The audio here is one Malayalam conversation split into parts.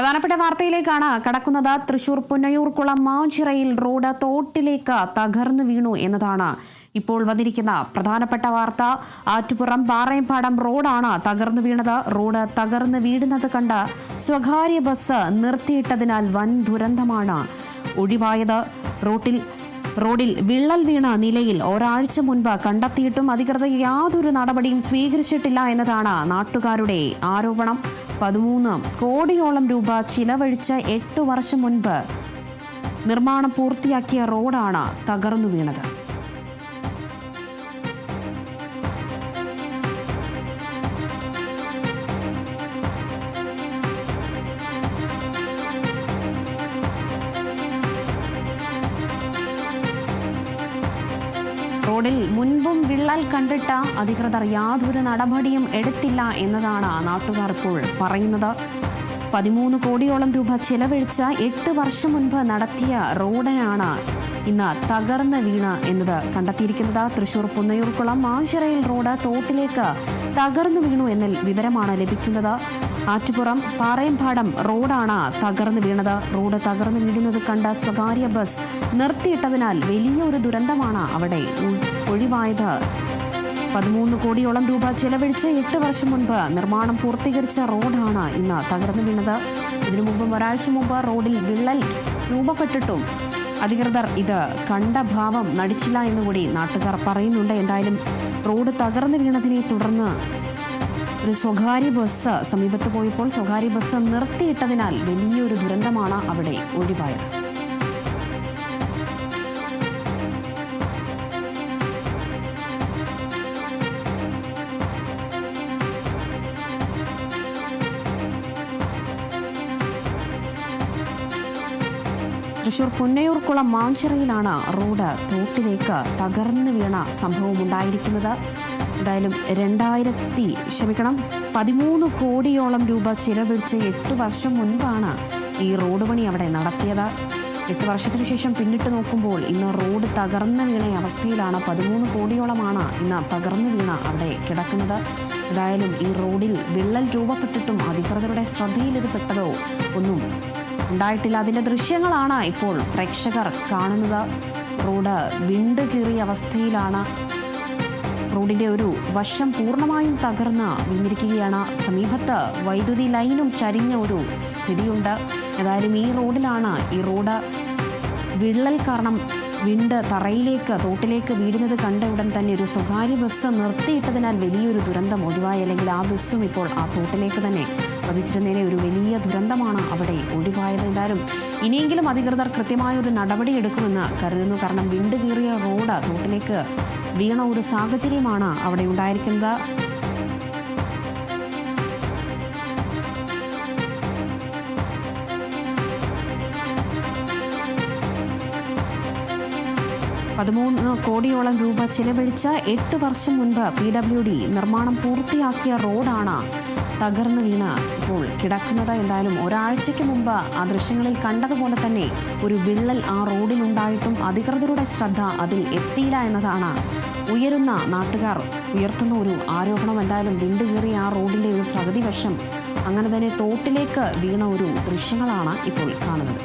പ്രധാനപ്പെട്ട വാർത്തയിലേക്കാണ് കടക്കുന്നത്. തൃശൂർ പുന്നയൂർക്കുളം മാഞ്ചിറയിൽ റോഡ് തോട്ടിലേക്ക് തകർന്നു വീണു എന്നതാണ് ഇപ്പോൾ വന്നിരിക്കുന്ന പ്രധാനപ്പെട്ട വാർത്ത. ആറ്റുപുറം പാറയംപാടം റോഡാണ് തകർന്നു വീണത്. റോഡ് തകർന്നു വീഴുന്നത് കണ്ട് സ്വകാര്യ ബസ് നിർത്തിയിട്ടതിനാൽ വൻ ദുരന്തമാണ് ഒഴിവായത്. റോഡിൽ വിള്ളൽ വീണ നിലയിൽ ഒരാഴ്ച മുൻപ് കണ്ടെത്തിയിട്ടും അധികൃതർ യാതൊരു നടപടിയും സ്വീകരിച്ചിട്ടില്ല എന്നതാണ് നാട്ടുകാരുടെ ആരോപണം. 13 കോടിയോളം രൂപ ചിലവഴിച്ച് 8 വർഷം മുൻപ് നിർമ്മാണം പൂർത്തിയാക്കിയ റോഡാണ് തകർന്നു വീണത്. റോഡിൽ മുൻപും വിള്ളൽ കണ്ടിട്ട അധികൃതർ യാതൊരു നടപടിയും എടുത്തില്ല എന്നതാണ് നാട്ടുകാർ ഇപ്പോൾ പറയുന്നത്. 13 കോടിയോളം രൂപ ചിലവഴിച്ച് 8 വർഷം മുൻപ് നടത്തിയ റോഡിനാണ് ഇന്ന് തകർന്ന് വീണ എന്നത് കണ്ടെത്തിയിരിക്കുന്നത്. തൃശൂർ പുന്നയൂർക്കുളം മാഞ്ചിറയിൽ റോഡ് തോട്ടിലേക്ക് തകർന്നു വീണു എന്ന വിവരമാണ് ലഭിക്കുന്നത്. ആറ്റുപുറം പാറയംപാടം റോഡാണ് തകർന്നു വീണത്. റോഡ് തകർന്നു വീഴുന്നത് കണ്ട സ്വകാര്യ ബസ് നിർത്തിയിട്ടതിനാൽ വലിയൊരു ദുരന്തമാണ് അവിടെ ഒഴിവായത്. 13 കോടിയോളം രൂപ ചെലവഴിച്ച് 8 വർഷം മുൻപ് നിർമ്മാണം പൂർത്തീകരിച്ച റോഡാണ് ഇന്ന് തകർന്നു വീണത്. ഇതിനു മുമ്പ് ഒരാഴ്ച മുമ്പ് റോഡിൽ വിള്ളൽ രൂപപ്പെട്ടിട്ടും അധികൃതർ ഇത് കണ്ട ഭാവം നടിച്ചില്ല എന്നുകൂടി നാട്ടുകാർ പറയുന്നുണ്ട്. എന്തായാലും റോഡ് തകർന്നു വീണതിനെ തുടർന്ന് ഒരു സ്വകാര്യ ബസ് സമീപത്ത് പോയപ്പോൾ സ്വകാര്യ ബസ് നിർത്തിയിട്ടതിനാൽ വലിയൊരു ദുരന്തമാണ് അവിടെ ഒഴിവായത്. തൃശൂർ പുന്നയൂർക്കുളം മാഞ്ചിറയിലാണ് റോഡ് തോട്ടിലേക്ക് തകർന്നു വീണ സംഭവം ഉണ്ടായിരിക്കുന്നത്. എന്തായാലും 13 കോടിയോളം രൂപ ചിലവഴിച്ച് 8 വർഷം മുൻപാണ് ഈ റോഡ് പണി അവിടെ നടത്തിയത്. 8 വർഷത്തിനു ശേഷം പിന്നിട്ട് നോക്കുമ്പോൾ ഇന്ന് റോഡ് തകർന്നു വീണ അവസ്ഥയിലാണ്. 13 കോടിയോളമാണ് ഇന്ന് തകർന്നു വീണ അവിടെ കിടക്കുന്നത്. എന്തായാലും ഈ റോഡിൽ വിള്ളൽ രൂപപ്പെട്ടിട്ടും അധികൃതരുടെ ശ്രദ്ധയിൽ ഇത് പെട്ടതോ ഒന്നും ഉണ്ടായിട്ടില്ല. അതിൻ്റെ ദൃശ്യങ്ങളാണ് ഇപ്പോൾ പ്രേക്ഷകർ കാണുന്നത്. റോഡ് വിണ്ടുകീറിയ അവസ്ഥയിലാണ്. റോഡിൻ്റെ ഒരു വശം പൂർണ്ണമായും തകർന്ന് വീണിരിക്കുകയാണ്. സമീപത്ത് വൈദ്യുതി ലൈനും ചരിഞ്ഞ ഒരു സ്ഥിതിയുണ്ട്. ഏതായാലും ഈ റോഡ് വിള്ളൽ കാരണം വിണ്ട് തറയിലേക്ക് തോട്ടിലേക്ക് വീഴുന്നത് കണ്ട ഉടൻ തന്നെ ഒരു സ്വകാര്യ ബസ് നിർത്തിയിട്ടതിനാൽ വലിയൊരു ദുരന്തം ഒഴിവായി. അല്ലെങ്കിൽ ആ ബസ്സും ഇപ്പോൾ ആ തോട്ടിലേക്ക് തന്നെ പതിച്ചിരുന്നതിനെ ഒരു വലിയ ദുരന്തമാണ് അവിടെ ഒഴിവായത്. എന്തായാലും ഇനിയെങ്കിലും അധികൃതർ കൃത്യമായൊരു നടപടി എടുക്കുമെന്ന് കരുതുന്നു. കാരണം വിണ്ട് കീറിയ റോഡ് തോട്ടിലേക്ക് വീണ ഒരു സാഹചര്യമാണ് അവിടെ ഉണ്ടായിരിക്കുന്നത്. $13 കോടിയോളം രൂപ ചിലവഴിച്ച 8 വർഷം മുൻപ് PWD നിർമ്മാണം പൂർത്തിയാക്കിയ റോഡാണ് തകർന്നു വീണ് ഇപ്പോൾ കിടക്കുന്നത്. എന്തായാലും ഒരാഴ്ചയ്ക്ക് മുമ്പ് ആ ദൃശ്യങ്ങളിൽ കണ്ടതുപോലെ തന്നെ ഒരു വിള്ളൽ ആ റോഡിലുണ്ടായിട്ടും അധികൃതരുടെ ശ്രദ്ധ അതിൽ എത്തിയില്ല എന്നതാണ് നാട്ടുകാർ ഉയർത്തുന്ന ഒരു ആരോപണം. എന്തായാലും വിണ്ടുകീറിയ ആ റോഡിൻ്റെ ഒരു പകുതി വശം അങ്ങനെ തന്നെ തോട്ടിലേക്ക് വീണ ഒരു ദൃശ്യങ്ങളാണ് ഇപ്പോൾ കാണുന്നത്.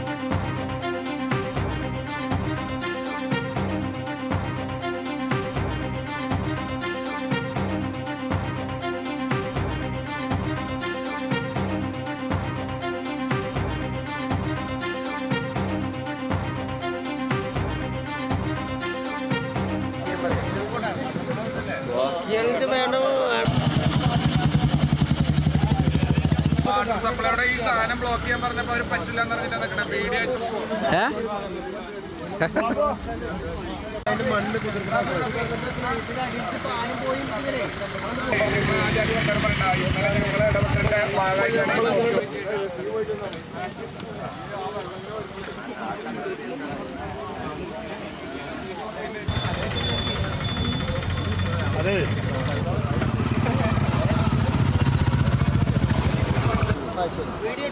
സപ്ലൈയുടെ ഈ സാധനം ബ്ലോക്ക് ചെയ്യാൻ പറഞ്ഞപ്പോൾ അവർ പറ്റില്ല എന്ന് പറഞ്ഞിട്ട് അതൊക്കെ വീഡിയോ അയച്ചു അതെ വീഡിയോ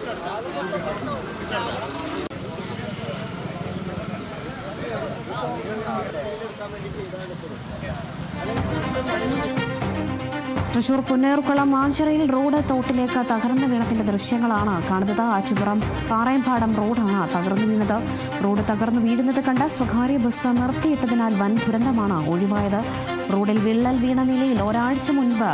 തൃശൂർ പുന്നേർക്കുളം മാഞ്ചിറയിൽ റോഡ് തോട്ടിലേക്ക് തകർന്നു വീണത്തിന്റെ ദൃശ്യങ്ങളാണ് കാണുന്നത്. ആറ്റുപുറം പാറയമ്പാടം റോഡാണ് തകർന്നു വീണത്. റോഡ് തകർന്നു വീഴുന്നത് കണ്ട സ്വകാര്യ ബസ് നിർത്തിയിട്ടതിനാൽ വൻ ദുരന്തമാണ് ഒഴിവായത്. റോഡിൽ വിള്ളൽ വീണ നിലയിൽ ഒരാഴ്ച മുൻപ്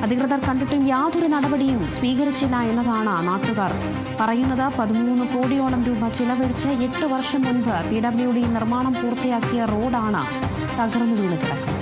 അധികൃതർ കണ്ടിട്ടും യാതൊരു നടപടിയും സ്വീകരിച്ചില്ല എന്നതാണ് നാട്ടുകാർ പറയുന്നത്. 13 കോടിയോളം രൂപ ചിലവഴിച്ച് 8 വർഷം മുൻപ് PWD നിർമ്മാണം പൂർത്തിയാക്കിയ റോഡാണ് തകർന്നു വീണ് കിടക്കുന്നത്.